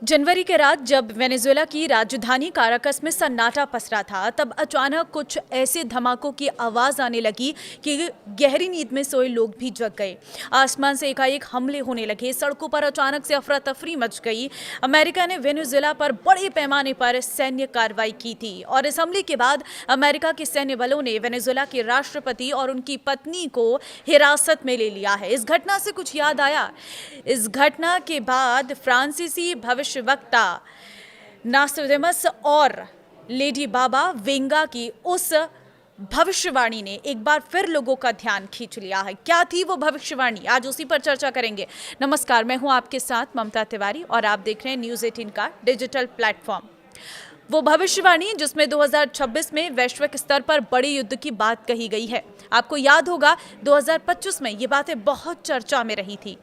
जनवरी के रात जब वेनेजुएला की राजधानी काराकस में सन्नाटा पसरा था, तब अचानक कुछ ऐसे धमाकों की आवाज आने लगी कि गहरी नींद में सोए लोग भी जग गए। आसमान से एकाएक हमले होने लगे, सड़कों पर अचानक से अफरा तफरी मच गई। अमेरिका ने वेनेजुएला पर बड़े पैमाने पर सैन्य कार्रवाई की थी और इस हमले के बाद अमेरिका के सैन्य बलों ने वेनेजुएला के राष्ट्रपति और उनकी पत्नी को हिरासत में ले लिया है। इस घटना से कुछ याद आया। इस घटना के बाद फ्रांसीसी भविष्यवक्ता नास्ट्राडामस और लेडी बाबा वेंगा की उस भविष्यवाणी ने एक बार फिर लोगों का ध्यान खींच लिया है। क्या थी वो भविष्यवाणी, आज उसी पर चर्चा करेंगे। नमस्कार, मैं हूं आपके साथ ममता तिवारी और आप देख रहे हैं न्यूज़ 18 का डिजिटल प्लेटफॉर्म। वो भविष्यवाणी जिसमें 2026 में वैश्विक स्तर पर बड़े युद्ध की बात कही गई है। आपको याद होगा 2025 में ये बातें बहुत चर्चा में रही थी।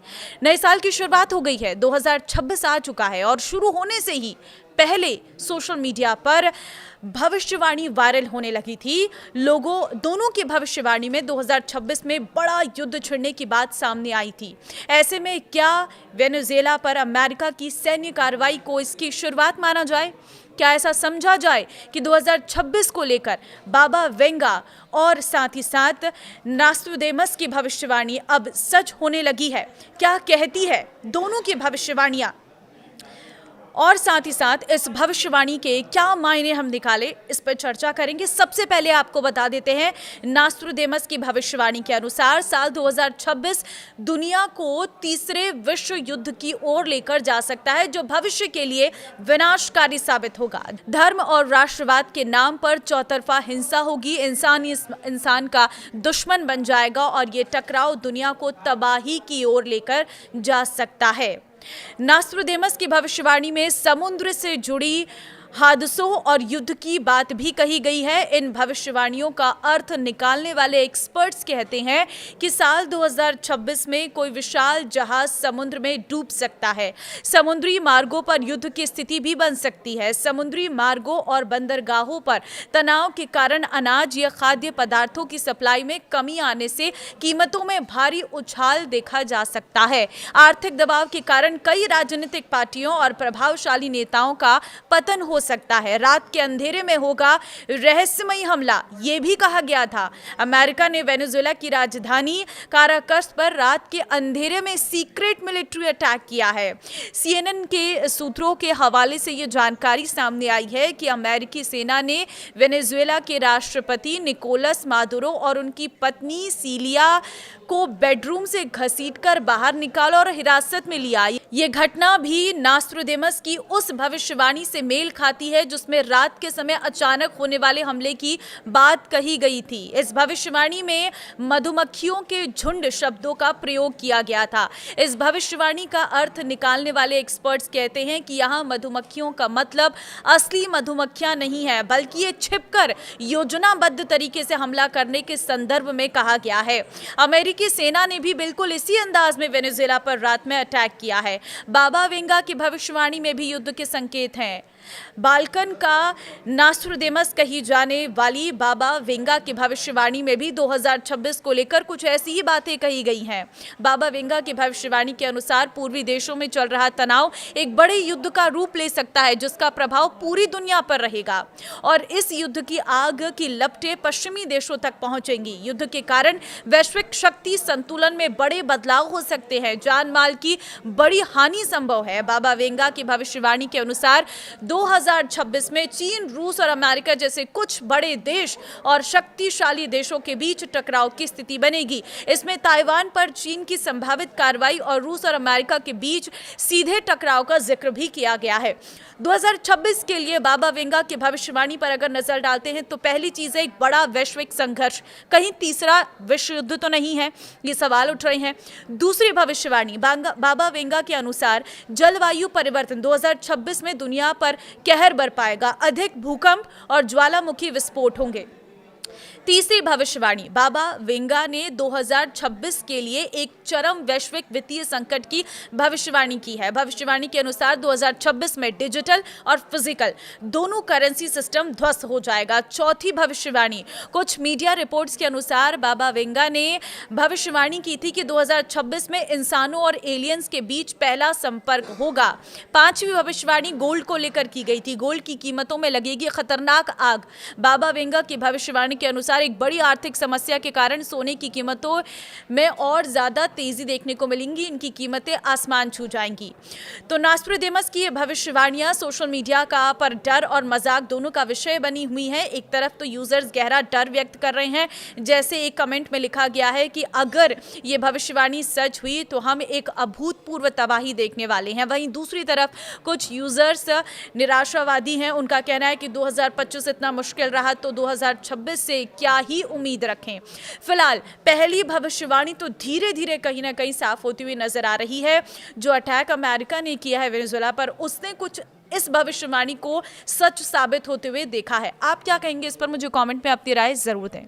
नए साल की शुरुआत हो गई है, 2026 आ चुका है और शुरू होने से ही पहले सोशल मीडिया पर भविष्यवाणी वायरल होने लगी थी। लोगों दोनों की भविष्यवाणी में 2026 में बड़ा युद्ध छिड़ने की बात सामने आई थी। ऐसे में क्या वेनेजुएला पर अमेरिका की सैन्य कार्रवाई को इसकी शुरुआत माना जाए? क्या ऐसा समझा जाए कि 2026 को लेकर बाबा वेंगा और साथ ही साथ नास्ट्राडामस की भविष्यवाणी अब सच होने लगी है? क्या कहती है दोनों की भविष्यवाणियां, और साथ ही साथ इस भविष्यवाणी के क्या मायने हम निकाले, इस पर चर्चा करेंगे। सबसे पहले आपको बता देते हैं, नास्ट्राडामस की भविष्यवाणी के अनुसार साल 2026 दुनिया को तीसरे विश्व युद्ध की ओर लेकर जा सकता है, जो भविष्य के लिए विनाशकारी साबित होगा। धर्म और राष्ट्रवाद के नाम पर चौतरफा हिंसा होगी, इंसान का दुश्मन बन जाएगा और ये टकराव दुनिया को तबाही की ओर लेकर जा सकता है। नास्ट्राडामस की भविष्यवाणी में समुद्र से जुड़ी हादसों और युद्ध की बात भी कही गई है। इन भविष्यवाणियों का अर्थ निकालने वाले एक्सपर्ट्स कहते हैं कि साल 2026 में कोई विशाल जहाज समुद्र में डूब सकता है। समुद्री मार्गों पर युद्ध की स्थिति भी बन सकती है। समुद्री मार्गों और बंदरगाहों पर तनाव के कारण अनाज या खाद्य पदार्थों की सप्लाई में कमी आने से कीमतों में भारी उछाल देखा जा सकता है। आर्थिक दबाव के कारण कई राजनीतिक पार्टियों और प्रभावशाली नेताओं का पतन हो सकता है। रात के अंधेरे में होगा रहस्यमयी हमला, यह भी कहा गया था। अमेरिका ने वेनेजुएला की राजधानी काराकस पर रात के अंधेरे में सीक्रेट मिलिट्री अटैक किया है। CNN के सूत्रों के हवाले से यह जानकारी सामने आई है कि अमेरिकी सेना ने वेनेजुएला के राष्ट्रपति निकोलस मादुरो और उनकी पत्नी सीलिया को बेडरूम से घसीटकर बाहर निकाला और हिरासत में लिया। यह घटना भी नास्ट्राडामस की उस भविष्यवाणी से मेल खाती है जिसमें रात के समय अचानक होने वाले हमले की बात कही गई थी। इस भविष्यवाणी में मधुमक्खियों के झुंड शब्दों का प्रयोग किया गया था। इस भविष्यवाणी का अर्थ निकालने वाले एक्सपर्ट्स कहते हैं कि यहाँ मधुमक्खियों का मतलब असली मधुमक्खियां नहीं है, बल्कि ये छिपकर योजनाबद्ध तरीके से हमला करने के संदर्भ में कहा गया है। अमेरिकी सेना ने भी बिल्कुल इसी अंदाज में वेनेजुएला पर रात में अटैक किया है। बाबा वेंगा की भविष्यवाणी में भी युद्ध के संकेत हैं। बाल्कन का नास्ट्राडामस कही जाने वाली बाबा वेंगा की भविष्यवाणी में भी 2026 को लेकर कुछ ऐसी ही बातें कही गई हैं। बाबा वेंगा की भविष्यवाणी के अनुसार पूर्वी देशों में चल रहा तनाव एक बड़े युद्ध का रूप ले सकता है, जिसका प्रभाव पूरी दुनिया पर रहेगा और इस युद्ध की आग की लपटें पश्चिमी देशों तक पहुंचेंगी। युद्ध के कारण वैश्विक शक्ति संतुलन में बड़े बदलाव हो सकते हैं, जान माल की बड़ी हानि संभव है। बाबा वेंगा की भविष्यवाणी के अनुसार 2026 में चीन, रूस और अमेरिका जैसे कुछ बड़े देश और शक्तिशाली देशों के बीच टकराव की स्थिति बनेगी। इसमें ताइवान पर चीन की संभावित कार्रवाई और रूस और अमेरिका के बीच सीधे टकराव का जिक्र भी किया गया है। 2026 के लिए बाबा वेंगा की भविष्यवाणी पर अगर नजर डालते हैं तो पहली चीज है एक बड़ा वैश्विक संघर्ष। कहीं तीसरा विश्व युद्ध तो नहीं है, ये सवाल उठ रहे हैं। दूसरी भविष्यवाणी बाबा वेंगा के अनुसार जलवायु परिवर्तन 2026 में दुनिया पर कहर बरपाएगा, अधिक भूकंप और ज्वालामुखी विस्फोट होंगे। तीसरी भविष्यवाणी, बाबा वेंगा ने 2026 के लिए एक चरम वैश्विक वित्तीय संकट की भविष्यवाणी की है। भविष्यवाणी के अनुसार 2026 में डिजिटल और फिजिकल दोनों करेंसी सिस्टम ध्वस्त हो जाएगा। चौथी भविष्यवाणी, कुछ मीडिया रिपोर्ट्स के अनुसार बाबा वेंगा ने भविष्यवाणी की थी कि 2026 में इंसानों और एलियंस के बीच पहला संपर्क होगा। पांचवी भविष्यवाणी गोल्ड को लेकर की गई थी। गोल्ड की कीमतों में लगेगी खतरनाक आग। बाबा वेंगा की भविष्यवाणी के अनुसार एक बड़ी आर्थिक समस्या के कारण सोने की कीमतों में और ज्यादा तेजी देखने को मिलेंगी। इनकी कीमतें आसमान छू जाएंगी। तो नॉस्ट्रेडेमस की ये भविष्यवाणियां सोशल मीडिया का पर डर और मजाक दोनों का विषय बनी हुई हैं। एक तरफ तो यूजर्स गहरा डर व्यक्त कर रहे हैं, जैसे एक कमेंट में लिखा गया है कि अगर ये भविष्यवाणी सच हुई तो हम एक अभूतपूर्व तबाही देखने वाले हैं। वहीं दूसरी तरफ कुछ यूजर्स निराशावादी हैं। उनका कहना है कि 2025 इतना मुश्किल रहा तो 2026 से क्या ही उम्मीद रखें। फिलहाल पहली भविष्यवाणी तो धीरे धीरे कहीं ना कहीं साफ होती हुई नजर आ रही है। जो अटैक अमेरिका ने किया है वेनेजुएला पर, उसने कुछ इस भविष्यवाणी को सच साबित होते हुए देखा है। आप क्या कहेंगे इस पर? मुझे कमेंट में अपनी राय जरूर दें।